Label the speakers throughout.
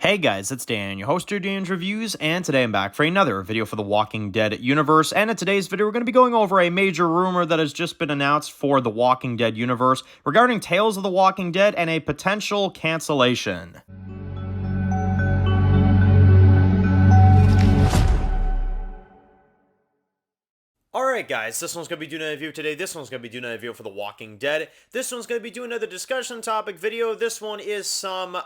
Speaker 1: Hey guys, it's Dan, your host of Dan's Reviews, and today I'm back for another video for the Walking Dead universe. And in today's video, we're going to be going over a major rumor that has just been announced for the Walking Dead universe regarding Tales of the Walking Dead and a potential cancellation. Alright guys, this one's going to be doing a review today, this one's going to be doing a review for The Walking Dead, this one's going to be doing another discussion topic video, this one is some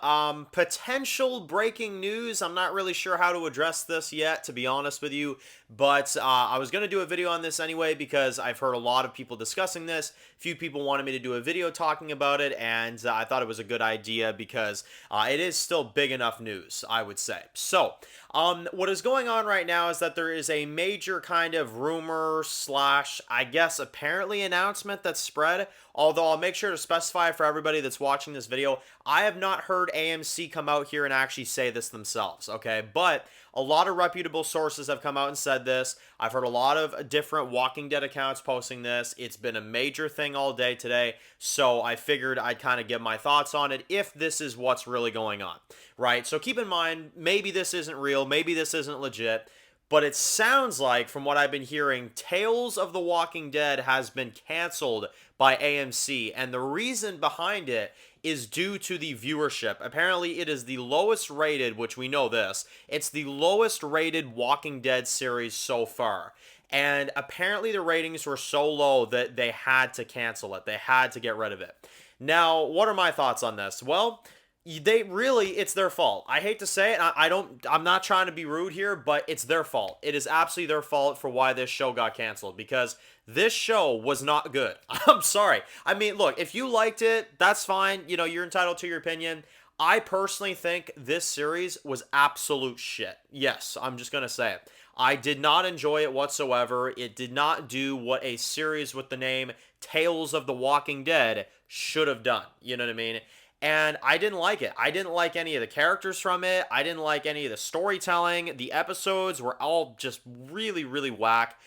Speaker 1: potential breaking news. I'm not really sure how to address this yet, to be honest with you, but I was going to do a video on this anyway because I've heard a lot of people discussing this. A few people wanted me to do a video talking about it, and I thought it was a good idea because it is still big enough news, I would say. So, what is going on right now is that there is a major kind of rumor slash, I guess, apparently announcement that's spread. Although I'll make sure to specify for everybody that's watching this video, I have not heard AMC come out here and actually say this themselves, okay? But a lot of reputable sources have come out and said this. I've heard a lot of different Walking Dead accounts posting this. It's been a major thing all day today, so I figured I'd kind of give my thoughts on it if this is what's really going on, right? So keep in mind, maybe this isn't real, maybe this isn't legit, but it sounds like, from what I've been hearing, Tales of the Walking Dead has been canceled by AMC, and the reason behind it is due to the viewership. Apparently, it is the lowest rated, which we know this, it's the lowest rated Walking Dead series so far. And apparently the ratings were so low that they had to cancel it. They had to get rid of it. Now, what are my thoughts on this? Well, it's their fault. I hate to say it. I'm not trying to be rude here, but it's their fault. It is absolutely their fault for why this show got canceled, because this show was not good. I'm sorry. I mean, look, if you liked it, that's fine. You know, you're entitled to your opinion. I personally think this series was absolute shit. Yes, I'm just going to say it. I did not enjoy it whatsoever. It did not do what a series with the name Tales of the Walking Dead should have done. You know what I mean? And I didn't like it. I didn't like any of the characters from it. I didn't like any of the storytelling. The episodes were all just really, really whack.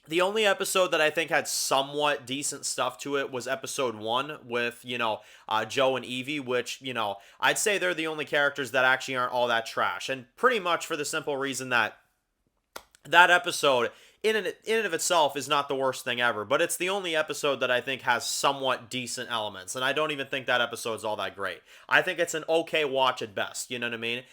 Speaker 1: The only episode that I think had somewhat decent stuff to it was episode 1 with, Joe and Evie, which, I'd say they're the only characters that actually aren't all that trash. And pretty much for the simple reason that that episode in and of itself is not the worst thing ever, but it's the only episode that I think has somewhat decent elements, and I don't even think that episode's all that great. I think it's an okay watch at best, you know what I mean?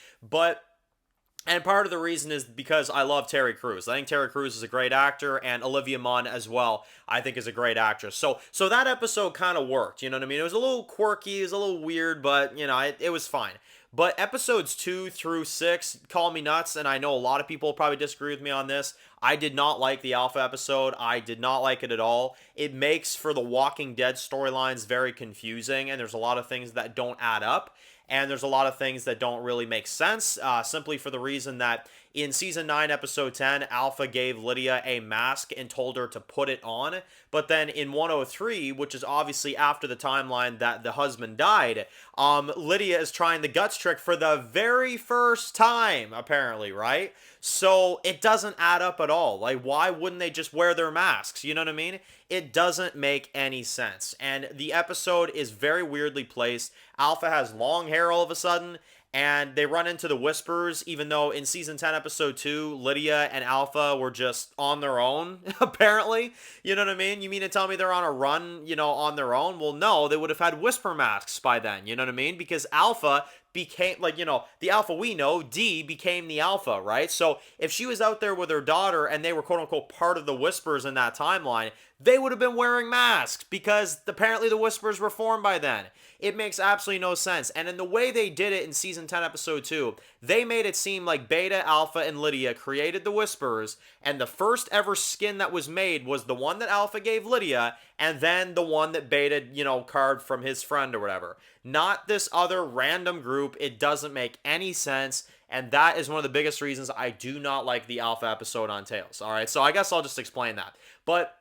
Speaker 1: And part of the reason is because I love Terry Crews. I think Terry Crews is a great actor, and Olivia Munn as well, I think, is a great actress. So that episode kind of worked, you know what I mean? It was a little quirky, it was a little weird, but, it was fine. But episodes 2 through 6 call me nuts, and I know a lot of people probably disagree with me on this. I did not like the Alpha episode. I did not like it at all. It makes for the Walking Dead storylines very confusing, and there's a lot of things that don't add up, and there's a lot of things that don't really make sense, simply for the reason that in Season 9, Episode 10, Alpha gave Lydia a mask and told her to put it on, but then in 103, which is obviously after the timeline that the husband died, Lydia is trying the guts trick for the very first time, apparently, right? So it doesn't add up at all. Like, why wouldn't they just wear their masks? You know what I mean? It doesn't make any sense. And the episode is very weirdly placed. Alpha has long hair all of a sudden, and they run into the Whispers, even though in Season 10, Episode 2, Lydia and Alpha were just on their own, apparently. You know what I mean? You mean to tell me they're on a run, on their own? Well, no, they would have had Whisper masks by then, you know what I mean? Because Alpha became, the Alpha we know, Dee, became the Alpha, right? So if she was out there with her daughter and they were quote-unquote part of the Whispers in that timeline, they would have been wearing masks because apparently the Whispers were formed by then. It makes absolutely no sense. And in the way they did it in Season 10, Episode 2, they made it seem like Beta, Alpha, and Lydia created the Whispers, and the first ever skin that was made was the one that Alpha gave Lydia, and then the one that Beta, carved from his friend or whatever. Not this other random group. It doesn't make any sense, and that is one of the biggest reasons I do not like the Alpha episode on Tales. Alright, so I guess I'll just explain that. But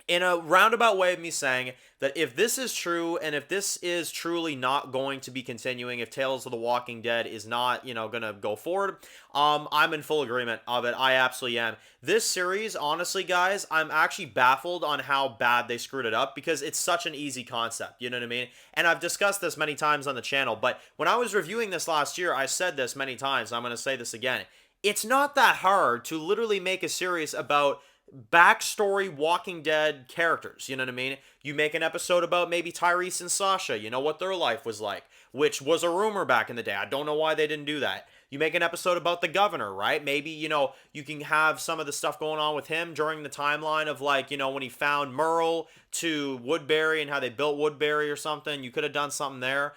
Speaker 1: in a roundabout way of me saying that if this is true and if this is truly not going to be continuing, if Tales of the Walking Dead is not, going to go forward, I'm in full agreement of it. I absolutely am. This series, honestly, guys, I'm actually baffled on how bad they screwed it up because it's such an easy concept, you know what I mean? And I've discussed this many times on the channel, but when I was reviewing this last year, I said this many times, I'm going to say this again. It's not that hard to literally make a series about backstory Walking Dead characters, you know what I mean? You make an episode about maybe Tyrese and Sasha, what their life was like, which was a rumor back in the day. I don't know why they didn't do that. You make an episode about the governor, right? Maybe, you can have some of the stuff going on with him during the timeline of when he found Merle to Woodbury and how they built Woodbury or something. You could have done something there.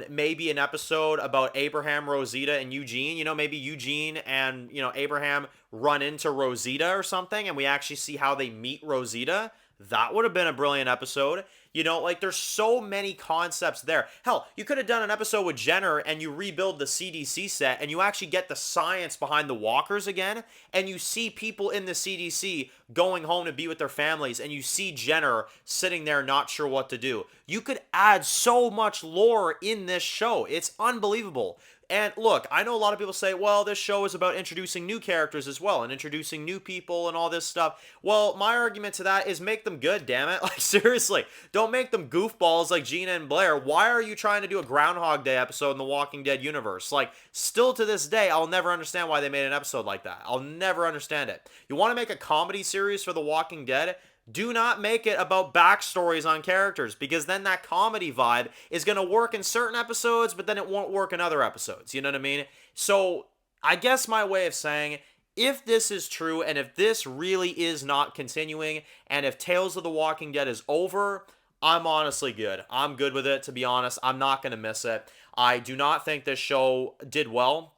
Speaker 1: Maybe an episode about Abraham, Rosita, and Eugene. Maybe Eugene and, Abraham run into Rosita or something and we actually see how they meet Rosita. That would have been a brilliant episode. There's so many concepts there. Hell, you could have done an episode with Jenner and you rebuild the CDC set and you actually get the science behind the walkers again and you see people in the CDC going home to be with their families and you see Jenner sitting there not sure what to do. You could add so much lore in this show. It's unbelievable. And look, I know a lot of people say, well, this show is about introducing new characters as well and introducing new people and all this stuff. Well, my argument to that is make them good, damn it. Like, seriously, don't make them goofballs like Gina and Blair. Why are you trying to do a Groundhog Day episode in the Walking Dead universe? Like, still to this day, I'll never understand why they made an episode like that. I'll never understand it. You want to make a comedy series for the Walking Dead? Do not make it about backstories on characters because then that comedy vibe is going to work in certain episodes, but then it won't work in other episodes. You know what I mean? So I guess my way of saying, if this is true and if this really is not continuing and if Tales of the Walking Dead is over, I'm honestly good. I'm good with it, to be honest. I'm not going to miss it. I do not think this show did well.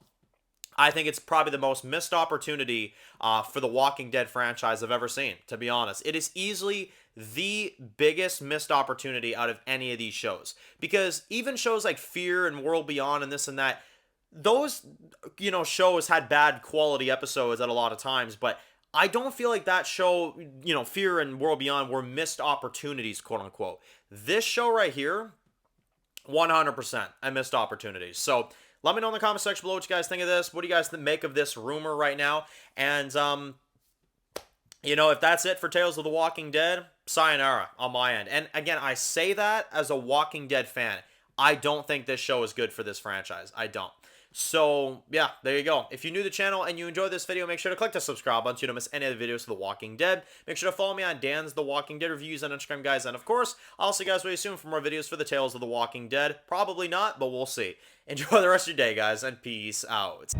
Speaker 1: I think it's probably the most missed opportunity for the Walking Dead franchise I've ever seen, to be honest. It is easily the biggest missed opportunity out of any of these shows. Because even shows like Fear and World Beyond and this and that, those, shows had bad quality episodes at a lot of times, but I don't feel like that show, Fear and World Beyond were missed opportunities, quote unquote. This show right here, 100% a missed opportunities. So let me know in the comment section below what you guys think of this. What do you guys make of this rumor right now? And, if that's it for Tales of the Walking Dead, sayonara on my end. And again, I say that as a Walking Dead fan. I don't think this show is good for this franchise. I don't. So, yeah, there you go. If you're new to the channel and you enjoyed this video, make sure to click the subscribe button so you don't miss any other videos of The Walking Dead. Make sure to follow me on Dan's The Walking Dead reviews on Instagram, guys. And, of course, I'll see you guys really soon for more videos for the Tales of the Walking Dead. Probably not, but we'll see. Enjoy the rest of your day, guys, and peace out.